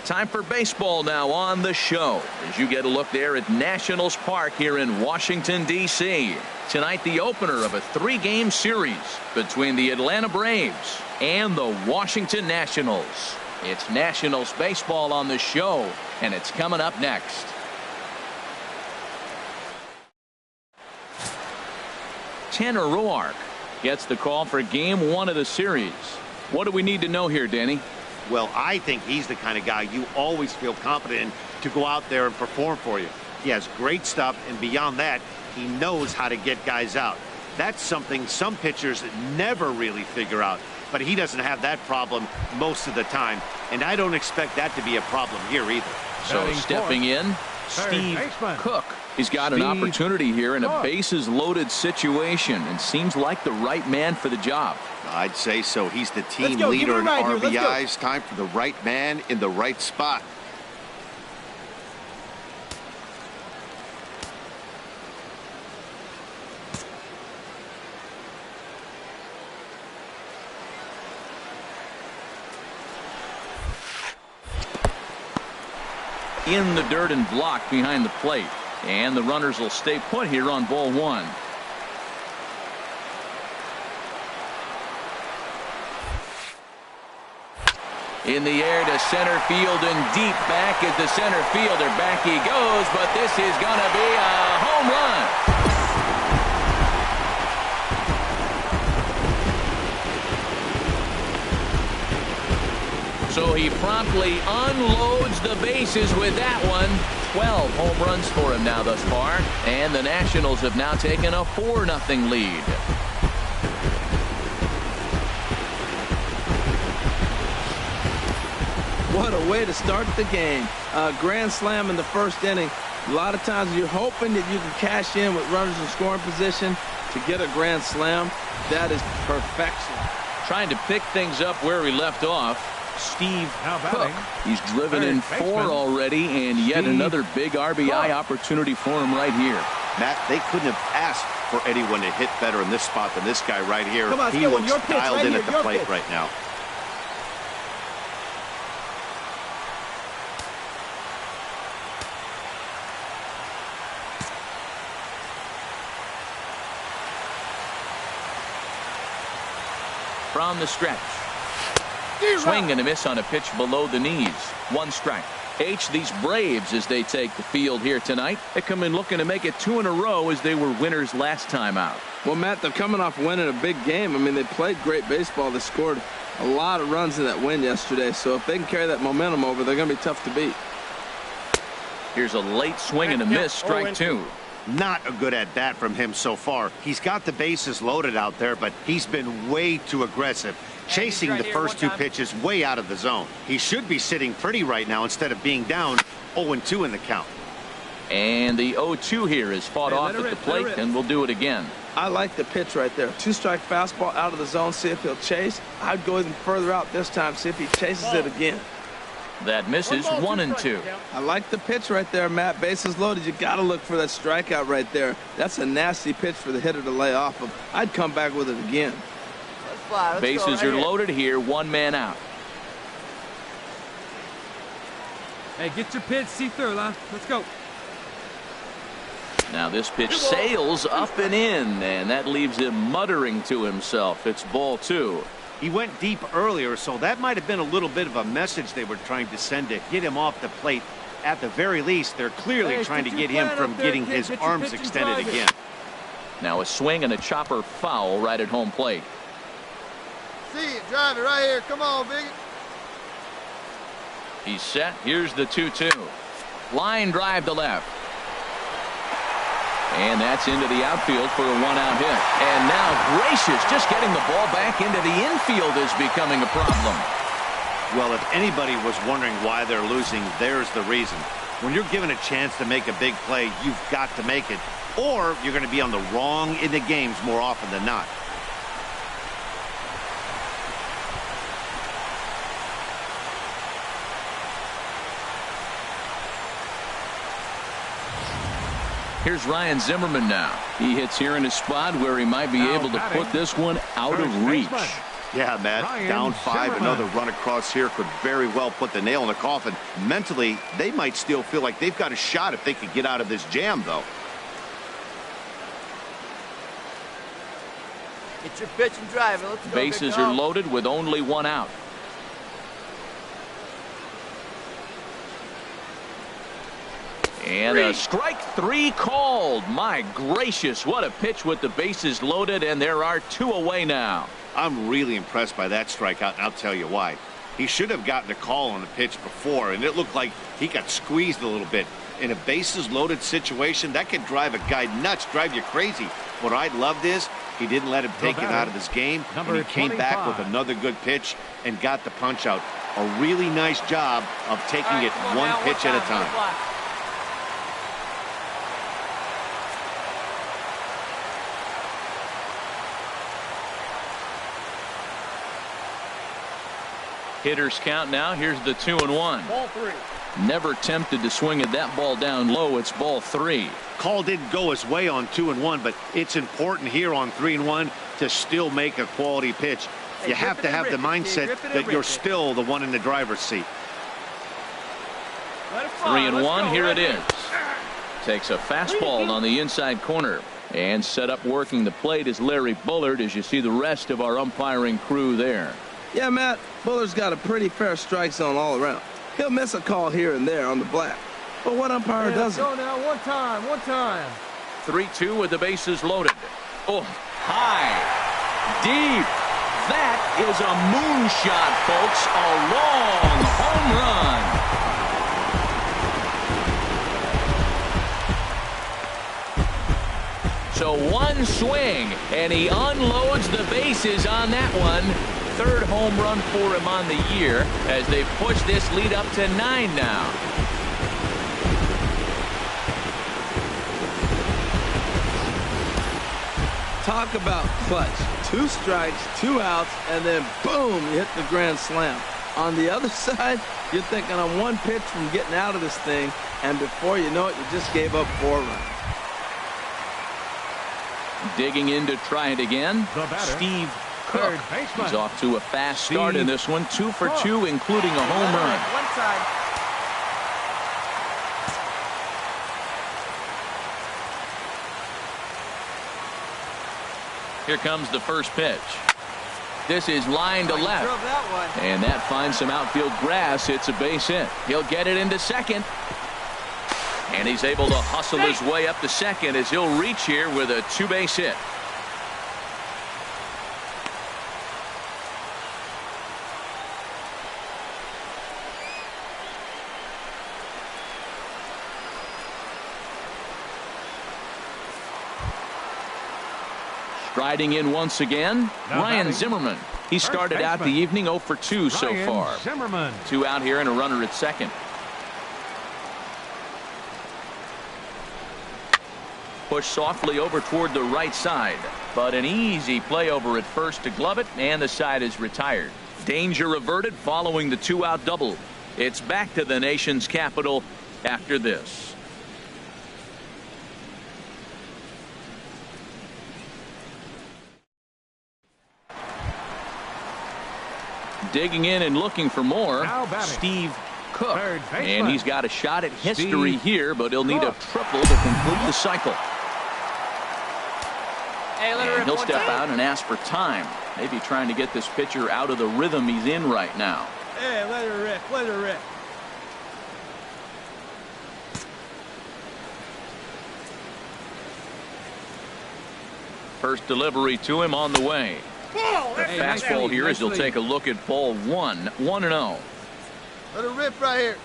Time for baseball now on the show as you get a look there at Nationals Park here in Washington, D.C. Tonight, the opener of a 3-game series between the Atlanta Braves and the Washington Nationals. It's Nationals baseball on the show, and it's coming up next. Tanner Roark gets the call for game 1 of the series. What do we need to know here, Danny? Well, I think he's the kind of guy you always feel confident in to go out there and perform for you. He has great stuff, and beyond that, he knows how to get guys out. That's something some pitchers never really figure out, but he doesn't have that problem most of the time, and I don't expect that to be a problem here either. So stepping in, Steve Cook. He's got an opportunity here in a bases-loaded situation and seems like the right man for the job. I'd say so. He's the team leader in RBIs. Time for the right man in the right spot. In the dirt and blocked behind the plate. And the runners will stay put here on ball 1. In the air to center field and deep back is the center fielder. Back he goes, but this is going to be a home run. So he promptly unloads the bases with that one. 12 home runs for him now thus far. And the Nationals have now taken a 4-0 lead. What a way to start the game. A grand slam in the first inning. A lot of times you're hoping that you can cash in with runners in scoring position to get a grand slam. That is perfection. Trying to pick things up where he left off. Steve Cook. He's driven in 4 already, and yet another big RBI opportunity for him right here. Matt, they couldn't have asked for anyone to hit better in this spot than this guy right here. He looks dialed in at the plate right now. From the stretch. Swing and a miss on a pitch below the knees. 1 strike. These Braves, as they take the field here tonight, they come in looking to make it 2 in a row as they were winners last time out. Well, Matt, they're coming off winning a big game. I mean, they played great baseball. They scored a lot of runs in that win yesterday. So if they can carry that momentum over, they're going to be tough to beat. Here's a late swing and a miss. Strike 2. Not a good at bat from him so far. He's got the bases loaded out there, but he's been way too aggressive, chasing the first 2 pitches way out of the zone. He should be sitting pretty right now instead of being down 0-2 in the count. And the 0-2 here is fought off at the plate, and we'll do it again. I like the pitch right there. 2-strike fastball out of the zone. See if he'll chase. I'd go even further out this time. See if he chases it again. That misses 1-2. I like the pitch right there, Matt. Bases loaded. You got to look for that strikeout right there. That's a nasty pitch for the hitter to lay off of. I'd come back with it again. Bases are loaded here. 1 man out. Hey, get your pitch. See through, Lon. Let's go. Now this pitch sails up and in, and that leaves him muttering to himself. It's ball 2. He went deep earlier, so that might have been a little bit of a message they were trying to send to get him off the plate. At the very least, they're clearly trying to get him from getting his arms extended again. Now a swing and a chopper foul right at home plate. See it, drive it right here. Come on, Big. He's set. Here's the 2-2. Line drive to left. And that's into the outfield for a 1-out hit. And now Gracious just getting the ball back into the infield is becoming a problem. Well, if anybody was wondering why they're losing, there's the reason. When you're given a chance to make a big play, you've got to make it, or you're going to be on the wrong end of games more often than not. Here's Ryan Zimmerman now. He hits here in a spot where he might be able to put this one out of reach. Yeah, Matt, down 5, another run across here could very well put the nail in the coffin. Mentally, they might still feel like they've got a shot if they could get out of this jam, though. Get your pitch and drive it. Let's go. Bases are loaded with only one out. And a strike 3 called. My gracious, what a pitch with the bases loaded, and there are 2 away now. I'm really impressed by that strikeout, and I'll tell you why. He should have gotten a call on the pitch before, and it looked like he got squeezed a little bit. In a bases-loaded situation, that could drive a guy nuts, drive you crazy. What I loved is he didn't let him take it out of this game, and he came back with another good pitch and got the punch out. A really nice job of taking it one pitch at a time. Hitters count now. Here's the 2-1. Ball 3. Never tempted to swing at that ball down low. It's ball 3. Call didn't go his way on 2-1, but it's important here on 3-1 to still make a quality pitch. You have to have the mindset that you're still the one in the driver's seat. 3-1. Here it is. Takes a fastball on the inside corner. And set up working the plate is Larry Bullard, as you see the rest of our umpiring crew there. Yeah, Matt, Bullard's got a pretty fair strike zone all around. He'll miss a call here and there on the black. But what umpire doesn't? Go now, one time. 3-2 with the bases loaded. Oh, high, deep. That is a moonshot, folks. A long home run. So one swing, and he unloads the bases on that one. 3rd home run for him on the year as they push this lead up to 9 now. Talk about clutch. 2 strikes, 2 outs, and then boom, you hit the grand slam. On the other side, you're thinking I'm 1 pitch from getting out of this thing, and before you know it, you just gave up 4 runs. Digging in to try it again, Steve Cook. He's off to a fast start in this one. 2 for 2, including a home run. One side. Here comes the first pitch. This is line to left. Drove that one. And that finds some outfield grass. It's a base hit. He'll get it into second. And he's able to hustle his way up to second as he'll reach here with a 2-base hit. Striding in once again, Ryan Zimmerman. He started out the evening 0 for 2 so far. 2 out here and a runner at second. Push softly over toward the right side, but an easy play over at first to glove it, and the side is retired. Danger averted following the 2-out double. It's back to the nation's capital after this. Digging in and looking for more, Steve Cook. And he's got a shot at history here, but he'll need a triple to complete the cycle. And he'll step out and ask for time. Maybe trying to get this pitcher out of the rhythm he's in right now. Hey, let her rip, let her rip. First delivery to him on the way. The fastball here as he'll take a look at ball 1. 1-0. Let her rip right here.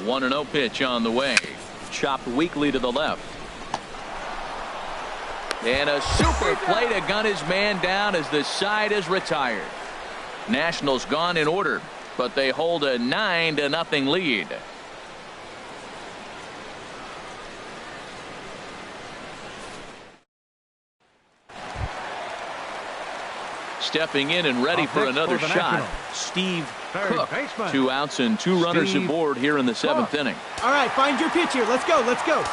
1-0 pitch on the way. Chopped weakly to the left. And a super play to gun his man down as the side is retired. Nationals gone in order, but they hold a 9-0 lead. Stepping in and ready for another shot, Steve Cook. 2 outs and 2 runners aboard here in the 7th inning. All right, find your pitch here. Let's go. Let's go.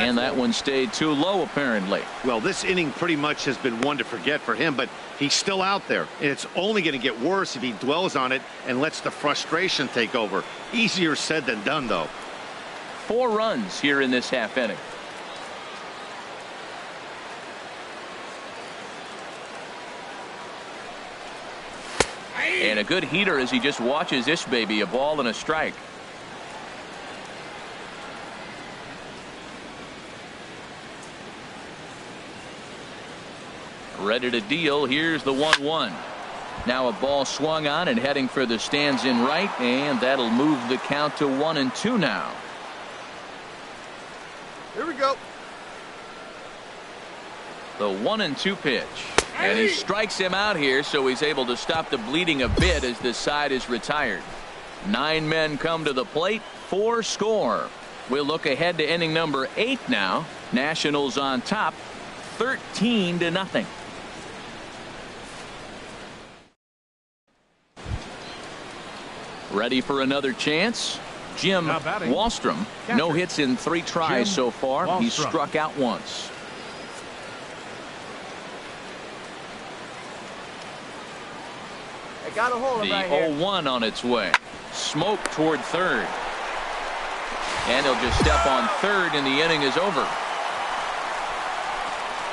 And that one stayed too low, apparently. Well, this inning pretty much has been one to forget for him, but he's still out there. And it's only going to get worse if he dwells on it and lets the frustration take over. Easier said than done, though. 4 runs here in this half inning. And a good heater as he just watches this baby, a ball and a strike. Ready to deal. Here's the 1-1. Now a ball swung on and heading for the stands in right, and that'll move the count to 1-2 now. Here we go. The 1-2 pitch. And he strikes him out here, so he's able to stop the bleeding a bit as this side is retired. 9 men come to the plate, 4 score. We'll look ahead to inning number 8 now. Nationals on top, 13-0. Ready for another chance? Jim Wallstrom. No hits in 3 tries so far. He's struck out once. I got a hold of The right here. 0-1 on its way. Smoke toward third. And he'll just step on third, and the inning is over.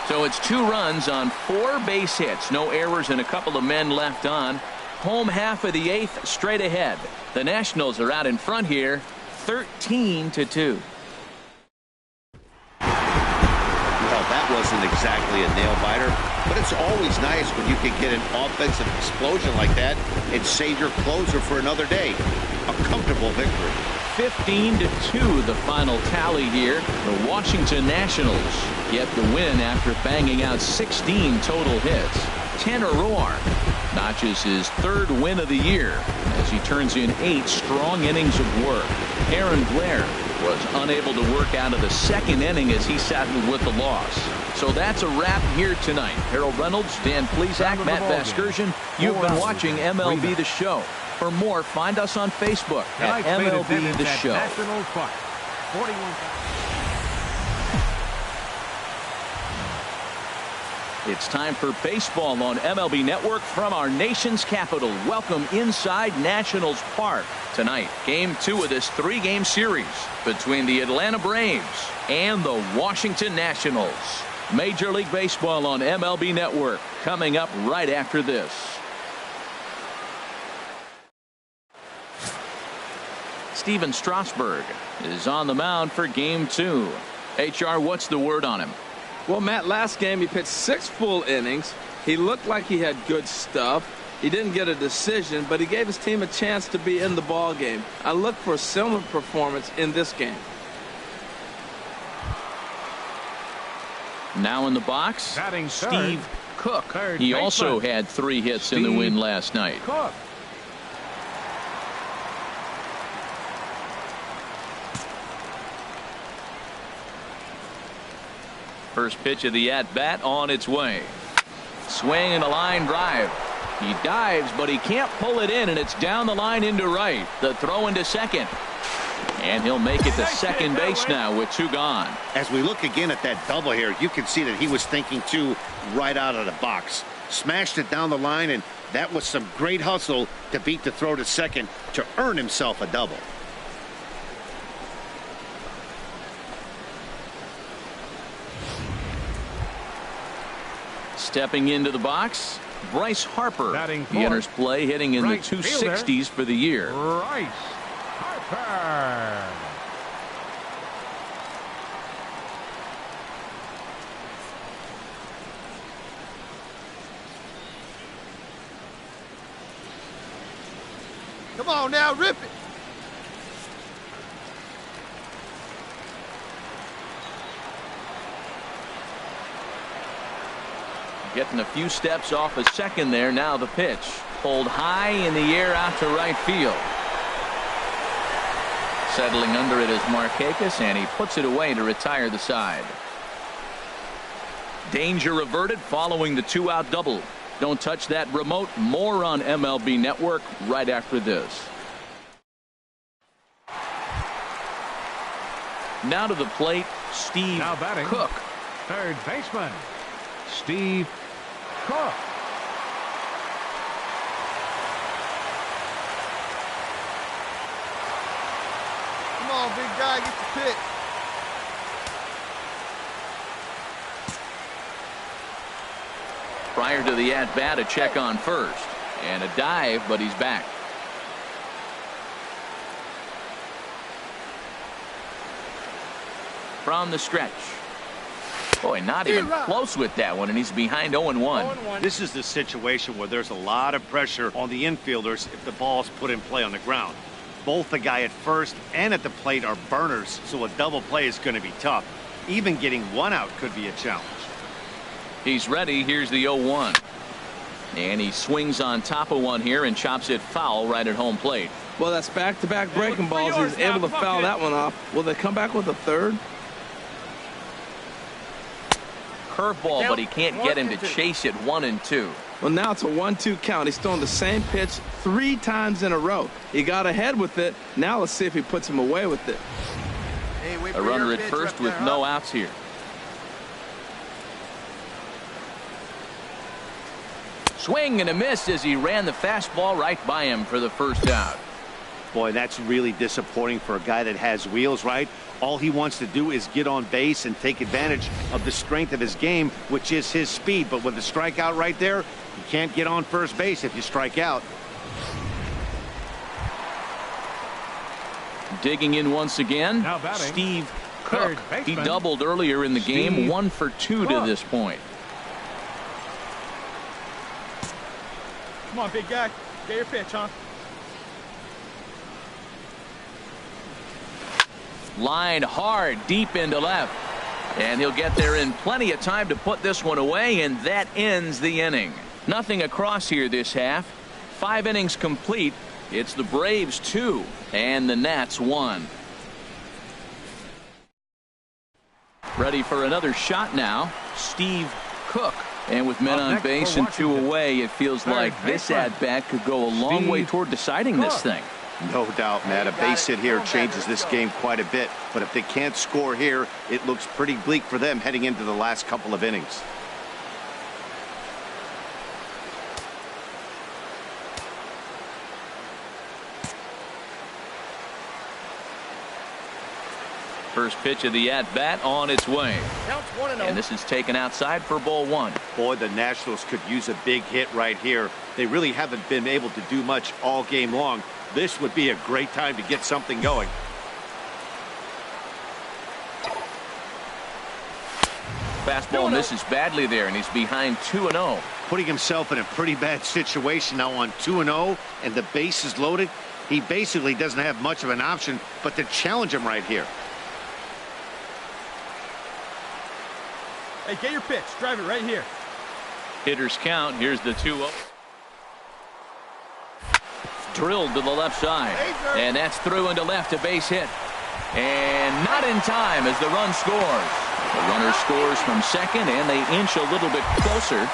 So it's 2 runs on 4 base hits. No errors and a couple of men left on. Home half of the 8th straight ahead. The Nationals are out in front here, 13-2. Well, that wasn't exactly a nail-biter, but it's always nice when you can get an offensive explosion like that and save your closer for another day. A comfortable victory. 15-2 the final tally here. The Washington Nationals get the win after banging out 16 total hits. Tanner Roark notches his 3rd win of the year as he turns in 8 strong innings of work. Aaron Blair was unable to work out of the 2nd inning as he settled with the loss. So that's a wrap here tonight. Harold Reynolds, Dan Plesac, Matt Vasgersian. You've been watching MLB The Show. For more, find us on Facebook at MLB The Show. It's time for baseball on MLB Network from our nation's capital. Welcome inside Nationals Park. Tonight, Game 2 of this 3-game series between the Atlanta Braves and the Washington Nationals. Major League Baseball on MLB Network coming up right after this. Steven Strasburg is on the mound for Game 2. HR, what's the word on him? Well, Matt, last game he pitched 6 full innings. He looked like he had good stuff. He didn't get a decision, but he gave his team a chance to be in the ball game. I look for a similar performance in this game. Now in the box, Steve Cook. He also had 3 hits in the win last night. First pitch of the at-bat on its way. Swing and a line drive. He dives, but he can't pull it in, and it's down the line into right. The throw into second. And he'll make it to second base now with 2 gone. As we look again at that double here, you can see that he was thinking, too, right out of the box. Smashed it down the line, and that was some great hustle to beat the throw to second to earn himself a double. Stepping into the box, Bryce Harper. He enters play hitting in the 260s for the year. Bryce Harper. Come on now, rip it. Getting a few steps off a second there. Now the pitch. Pulled high in the air out to right field. Settling under it is Markakis, and he puts it away to retire the side. Danger averted following the 2-out double. Don't touch that remote. More on MLB Network right after this. Now to the plate, Steve Now batting, Cook. third baseman, Steve Cook. Come on, big guy, get the pitch. Prior to the at-bat, a check on first. And a dive, but he's back. From the stretch. Boy, not even close with that one, and he's behind 0-1. This is the situation where there's a lot of pressure on the infielders if the ball's put in play on the ground. Both the guy at first and at the plate are burners, so a double play is going to be tough. Even getting one out could be a challenge. He's ready. Here's the 0-1. And he swings on top of one here and chops it foul right at home plate. Well, that's back-to-back breaking balls. He's able to foul that one off. Will they come back with a third? Curveball, but he can't get him to chase it 1-2. Well, now it's a 1-2 count. He's throwing the same pitch 3 times in a row. He got ahead with it. Now let's see if he puts him away with it. Hey, A runner at first with no outs here. Swing and a miss as he ran the fastball right by him for the first out. Boy, that's really disappointing for a guy that has wheels, right? All he wants to do is get on base and take advantage of the strength of his game, which is his speed. But with the strikeout right there, you can't get on first base if you strike out. Digging in once again, Now batting, Steve Cook. He baseman, doubled earlier in the game, Steve 1 for 2 to this point. Come on, big guy. Get your pitch, huh? Line hard deep into left. And he'll get there in plenty of time to put this one away, and that ends the inning. Nothing across here this half. 5 innings complete. It's the Braves 2 and the Nats 1. Ready for another shot now, Steve Cook. And with men on base and 2 away, it feels like this at-bat could go a long way toward deciding this thing. No doubt, Matt. A base hit here changes this game quite a bit. But if they can't score here, it looks pretty bleak for them heading into the last couple of innings. First pitch of the at-bat on its way. And this is taken outside for ball 1. Boy, the Nationals could use a big hit right here. They really haven't been able to do much all game long. This would be a great time to get something going. Fastball misses badly there, and he's behind 2-0. Putting himself in a pretty bad situation now on 2-0, and the base is loaded. He basically doesn't have much of an option but to challenge him right here. Hey, get your pitch. Drive it right here. Hitters count. Here's the 2-0. Drilled to the left side. And that's through into left, a base hit. And not in time as the run scores. The runner scores from second, and they inch a little bit closer.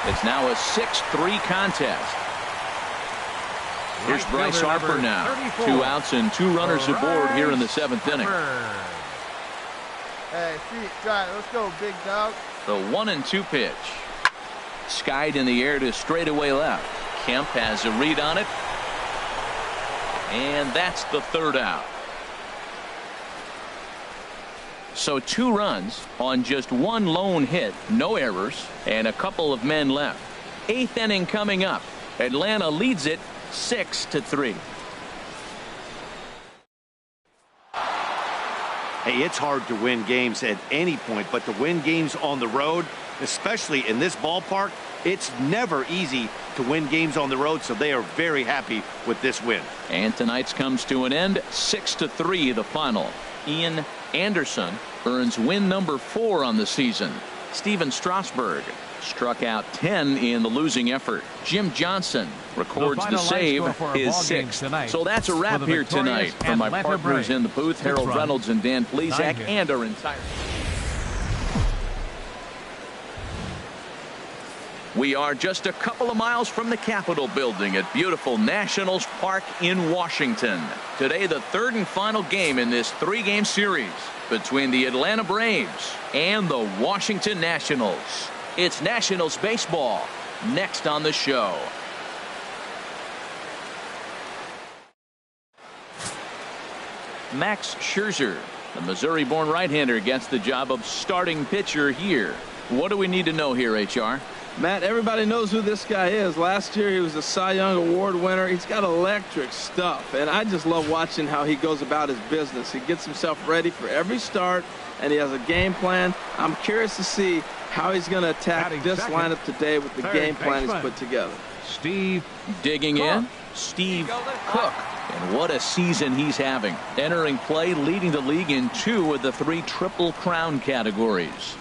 It's now a 6-3 contest. Here's Bryce Harper now. 2 outs and 2 runners aboard here in the 7th inning. Hey, see it, try it. Let's go, big dog. The 1-2 pitch. Skied in the air to straightaway left. Kemp has a read on it. And that's the 3rd out. So 2 runs on just 1 lone hit, no errors, and a couple of men left. 8th inning coming up. Atlanta leads it 6-3. Hey, it's hard to win games at any point, but to win games on the road, especially in this ballpark, it's never easy to win games on the road, so they are very happy with this win. And tonight's comes to an end, 6-3 the final. Ian Anderson earns win number 4 on the season. Steven Strasburg struck out 10 in the losing effort. Jim Johnson records the save, his 6th. So that's a wrap here tonight. From my partners in the booth, Harold Reynolds and Dan Plesac, and our entire We are just a couple of miles from the Capitol building at beautiful Nationals Park in Washington. Today, the third and final game in this three-game series between the Atlanta Braves and the Washington Nationals. It's Nationals baseball next on the show. Max Scherzer, the Missouri-born right-hander, gets the job of starting pitcher here. What do we need to know here, HR? Matt, everybody knows who this guy is. Last year he was a Cy Young Award winner. He's got electric stuff, and I just love watching how he goes about his business. He gets himself ready for every start, and he has a game plan. I'm curious to see how he's going to attack this lineup today with the game plan he's put together. Steve digging in, Steve Cook. And what a season he's having. Entering play, leading the league in 2 of the 3 Triple Crown categories.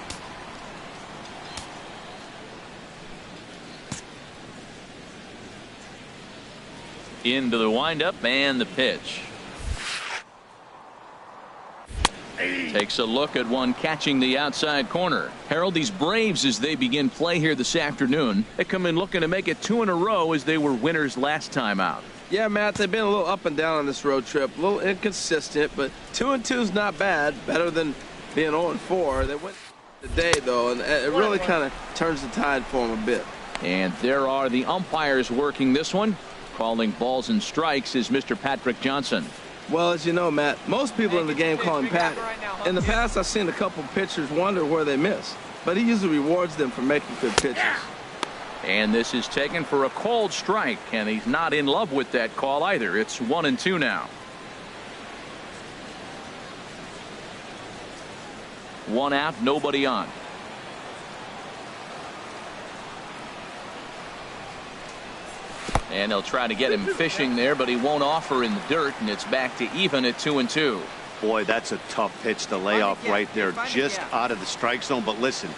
Into the windup and the pitch. Takes a look at one catching the outside corner. Harold, these Braves, as they begin play here this afternoon, they come in looking to make it 2 in a row as they were winners last time out. Yeah, Matt, they've been a little up and down on this road trip, a little inconsistent, but 2-2 is not bad, better than being 0-4. They went today, though, and it really kind of turns the tide for them a bit. And there are the umpires working this one. Calling balls and strikes is Mr. Patrick Johnson. Well, as you know, Matt, most people in the game call him Patty. In the past, I've seen a couple pitchers wonder where they miss, but he usually rewards them for making good pitches. And this is taken for a called strike, and he's not in love with that call either. It's 1-2 now. 1 out, nobody on. And they'll try to get him fishing there, but he won't offer in the dirt, and it's back to even at 2-2. Boy, that's a tough pitch to lay off right there, just out of the strike zone. But listen,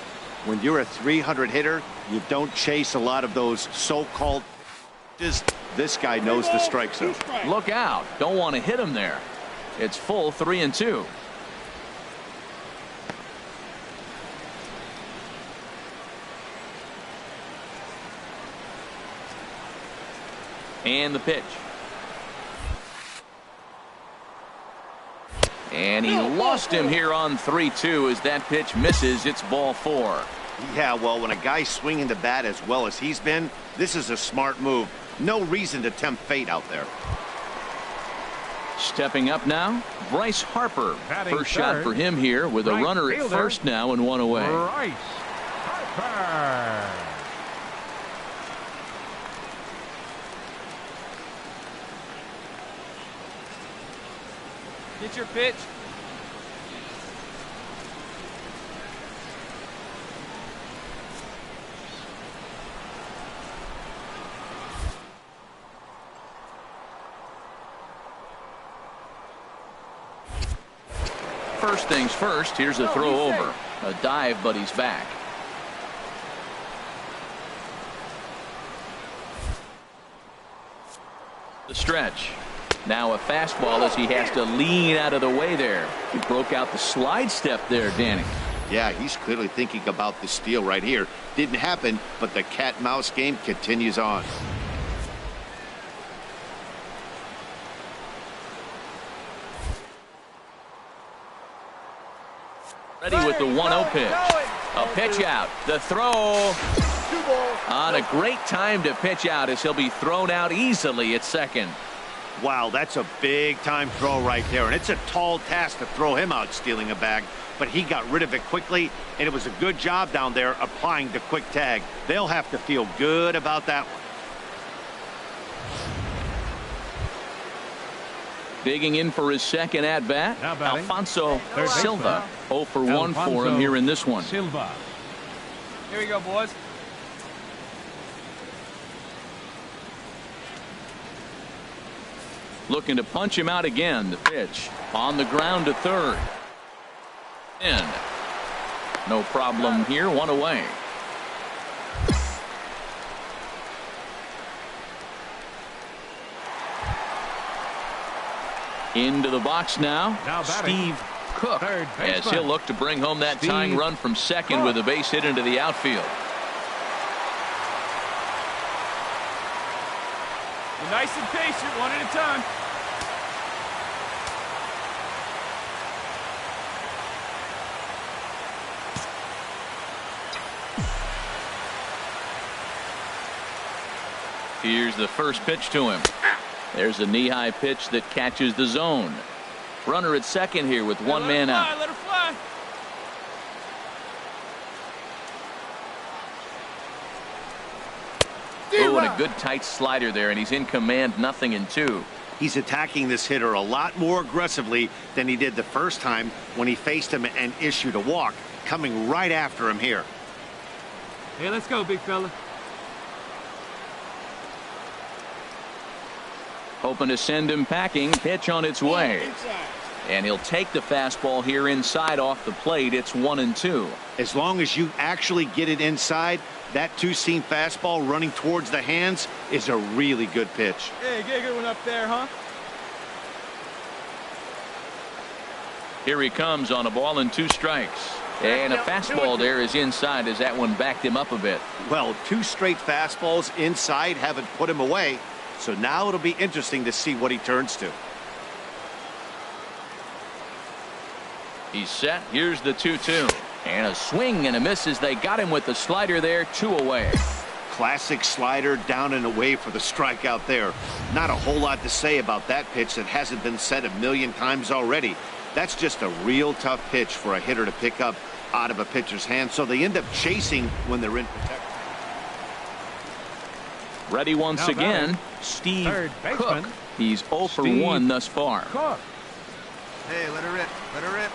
when you're a 300 hitter, you don't chase a lot of those so-called pitches. This guy knows the strike zone. Look out. Don't want to hit him there. It's full 3-2. And the pitch. And he lost him here on 3-2 as that pitch misses. It's ball 4. Yeah, well, when a guy's swinging the bat as well as he's been, this is a smart move. No reason to tempt fate out there. Stepping up now, Bryce Harper. First shot for him here with a runner at first now and 1 away. Bryce Harper. Get your pitch. First things first, here's a throw over. A dive, but he's back. The stretch. Now a fastball as he has to lean out of the way there. He broke out the slide step there, Danny. Yeah, he's clearly thinking about the steal right here. Didn't happen, but the cat-mouse game continues on. Ready with the 1-0 pitch. A pitch out. The throw. On a great time to pitch out as he'll be thrown out easily at second. Wow, that's a big-time throw right there, and it's a tall task to throw him out stealing a bag, but he got rid of it quickly, and it was a good job down there applying the quick tag. They'll have to feel good about that one. Digging in for his second at-bat, Alfonso Silva. 0 for 1 for him here in this one. Silva. Here we go, boys. Looking to punch him out again. The pitch on the ground to third. In. No problem here. 1 away. Into the box now. Steve Cook as he'll look to bring home that tying run from second with a base hit into the outfield. You're nice and patient, one at a time. Here's the first pitch to him. There's a knee-high pitch that catches the zone. Runner at second here with one man out. Let her fly. Oh, and a good tight slider there, and he's in command, 0-2. He's attacking this hitter a lot more aggressively than he did the first time when he faced him and issued a walk, coming right after him here. Hey, let's go, big fella. Hoping to send him packing. Pitch on its way. And he'll take the fastball here inside off the plate. It's 1-2. As long as you actually get it inside, that two-seam fastball running towards the hands is a really good pitch. Hey, get a good one up there, huh? Here he comes on a ball and 2 strikes. And a fastball there is inside as that one backed him up a bit. Well, 2 straight fastballs inside haven't put him away. So now it'll be interesting to see what he turns to. He's set. Here's the 2-2. And a swing and a miss as they got him with the slider there, 2 away. Classic slider down and away for the strikeout there. Not a whole lot to say about that pitch that hasn't been said a million times already. That's just a real tough pitch for a hitter to pick up out of a pitcher's hand. So they end up chasing when they're in protection. Ready once again, Steve Cook. He's 0 for 1 thus far. Hey, let her rip. Let her rip.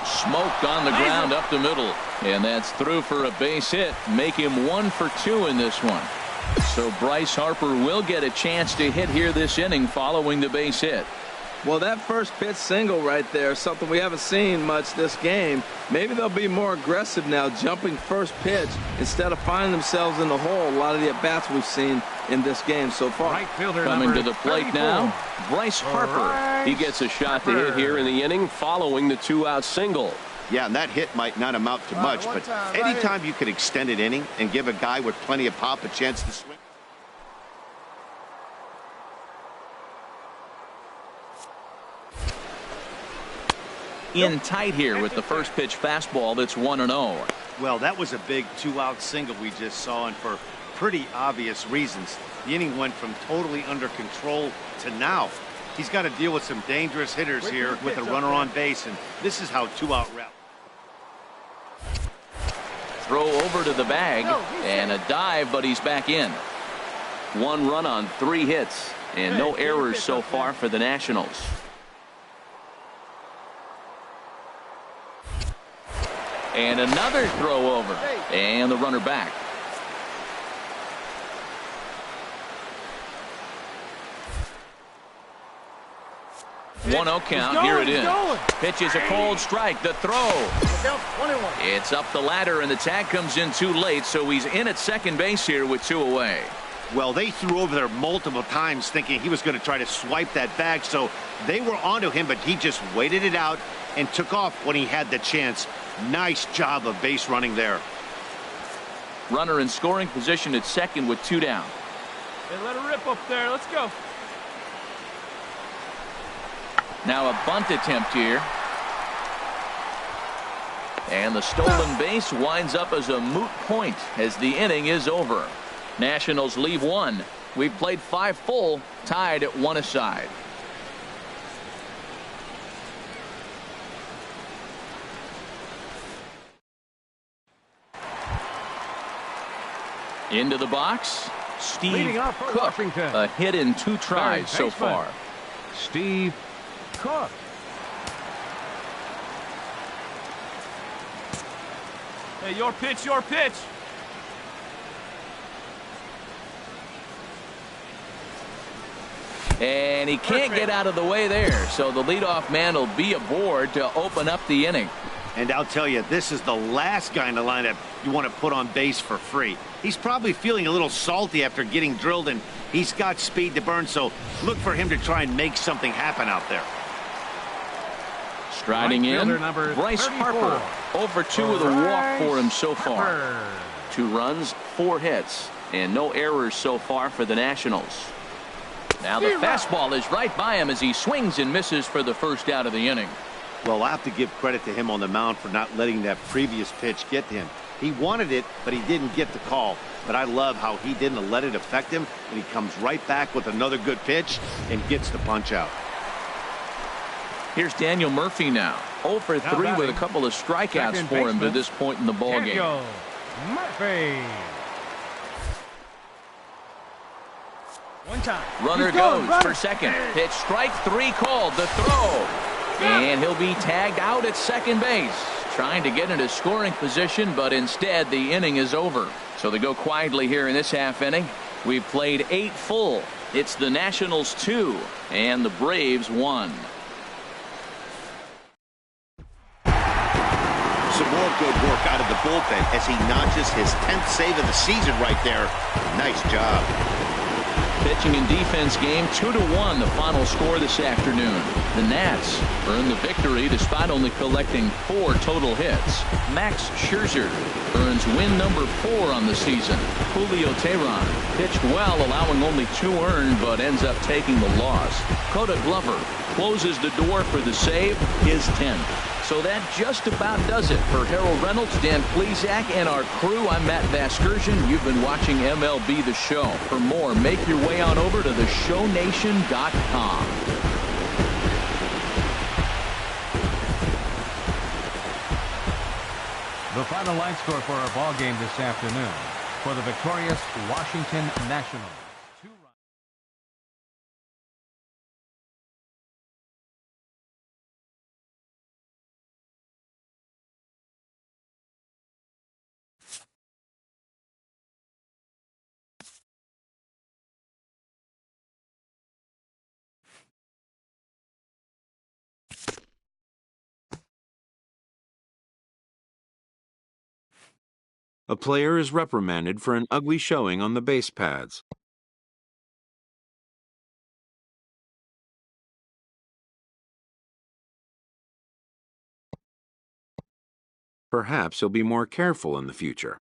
Smoked on the ground up the middle. And that's through for a base hit. Make him 1 for 2 in this one. So Bryce Harper will get a chance to hit here this inning following the base hit. Well, that first pitch single right there, something we haven't seen much this game. Maybe they'll be more aggressive now, jumping first pitch instead of finding themselves in the hole. A lot of the at-bats we've seen in this game so far. Right fielder Coming to the plate 34. now, Bryce Harper. He gets a shot to hit here in the inning following the 2-out single. Yeah, and that hit might not amount to much, but anytime you can extend an inning and give a guy with plenty of pop a chance to swing. In tight here with the first pitch fastball that's 1-0. Well, that was a big 2-out single we just saw, and for pretty obvious reasons. The inning went from totally under control to now. He's got to deal with some dangerous hitters here with a runner on base, and this is how 2-out route. Throw over to the bag and a dive, but he's back in. 1 run on 3 hits and no errors so far for the Nationals. And another throw over and the runner back. One 0 count. Here it is. Pitch is a cold strike. The throw. It's up the ladder and the tag comes in too late, so he's in at second base here with 2 away. Well, they threw over there multiple times thinking he was going to try to swipe that bag, so they were onto him, but he just waited it out and took off when he had the chance. Nice job of base running there. Runner in scoring position at second with 2 down. Hey, let her rip up there. Let's go. Now a bunt attempt here. And the stolen base winds up as a moot point as the inning is over. Nationals leave 1. We've played 5 full, tied at 1 aside. Into the box, Steve Cook. Washington. A hit in 2 tries so far. Steve Cook. Hey, your pitch, your pitch. And he can't get out of the way there, so the leadoff man will be aboard to open up the inning. And I'll tell you, this is the last guy in the lineup you want to put on base for free. He's probably feeling a little salty after getting drilled, and he's got speed to burn, so look for him to try and make something happen out there. Striding in, Bryce Harper. Over 2 with a walk for him so far. 2 runs, 4 hits, and no errors so far for the Nationals. Now the fastball is right by him as he swings and misses for the first out of the inning. Well, I have to give credit to him on the mound for not letting that previous pitch get to him. He wanted it, but he didn't get the call. But I love how he didn't let it affect him, and he comes right back with another good pitch and gets the punch out. Here's Daniel Murphy now. 0 for 3 with a couple of strikeouts for him to this point in the ballgame. Murphy. One time. Runner goes for second. Pitch strike 3 called. The throw. And he'll be tagged out at second base. Trying to get into scoring position, but instead the inning is over. So they go quietly here in this half inning. We've played 8 full. It's the Nationals 2 and the Braves 1. Some more good work out of the bullpen as he notches his 10th save of the season right there. Nice job. Pitching and defense game 2-1 the final score this afternoon. The Nats earn the victory despite only collecting 4 total hits. Max Scherzer earns win number 4 on the season. Julio Teheran pitched well, allowing only 2 earned, but ends up taking the loss. Coda Glover closes the door for the save, his 10th. So that just about does it for Harold Reynolds, Dan Plesac, and our crew. I'm Matt Vasgersian. You've been watching MLB The Show. For more, make your way on over to theshownation.com. The final line score for our ball game this afternoon for the victorious Washington Nationals. A player is reprimanded for an ugly showing on the base pads. Perhaps he'll be more careful in the future.